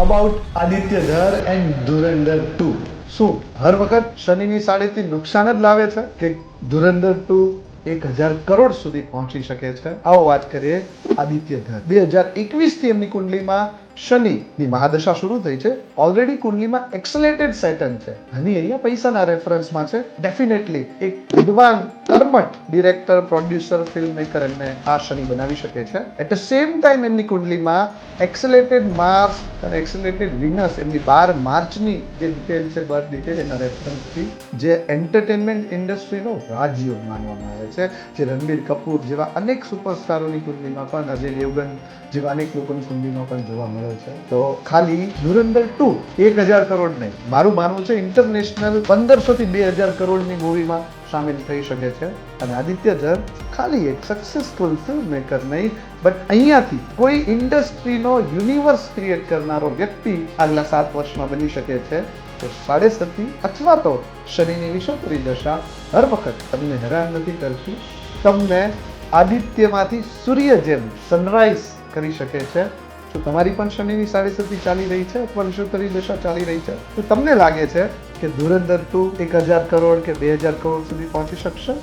About Aditya ધર and ધુરંધર 2. શું હર વખત શનિની સાડેથી નુકસાન જ લાવે છે કે ધુરંધર 2 1000 કરોડ સુધી પહોંચી શકે છે? આવો વાત કરીએ આદિત્ય ધર. 2021 થી એમની કુંડલીમાં શનિની મહાદશા શરૂ થઈ છે. ઓલરેડી કુંડલીમાં એક્સલેટેડ સેટર્ન છે. હની અહીંયા પૈસાના રેફરન્સમાં છે. ડેફિનેટલી એક વિદ્વાન કર્મઠ ડિરેક્ટર, પ્રોડ્યુસર, ફિલ્મ મેકર એમને આ શનિ બનાવી શકે છે. એટ ધ સેમ ટાઈમ એમની કુંડલીમાં એક્સલેટેડ માર્સ અને એક્સલેટેડ વિનસ એમની 12 માર્ચની જે ડિટેલ છે, બર્થ ડિટેલ એના રેફરન્સથી જે એન્ટરટેનમેન્ટ ઇન્ડસ્ટ્રીનો રાજયોગ માનવામાં આવે છે, જે રણબીર કપૂર જેવા અનેક સુપરસ્ટારોની કુંડલીમાં પણ, અજય દેવગન જેવા અનેક લોકોની કુંડલીમાં પણ જોવા મળે છે. તો ખાલી ધુરંધર 2 1000 કરોડ નહીં, મારું માનવું છે ઇન્ટરનેશનલ 1500 થી 2000 કરોડની મૂવીમાં સામેલ થઈ શકે છે. અને આદિત્ય ધર ખાલી એક સક્સેસફુલ ફિલ્મ મેકર નહીં, બટ અહીંયાથી કોઈ ઇન્ડસ્ટ્રીનો યુનિવર્સ ક્રિએટ કરનારો વ્યક્તિ આગલા 7 વર્ષમાં બની શકે છે. તો 7.5 અથવા તો શનિની વિષુવવૃત્તિ દશા હર વખત તમને હેરાન નથી કરતી, તમને આદિત્યમાંથી સૂર્ય જેમ સનરાઈઝ કરી શકે છે. તો તમારી પણ શનિની 7.5 ચાલી રહી છે અથવા વિષુવવૃત્તિ દશા ચાલી રહી છે, તો તમને લાગે છે કે ધુરંધર 2 1000 કરોડ કે 2000 કરોડ સુધી પહોંચી શકશે?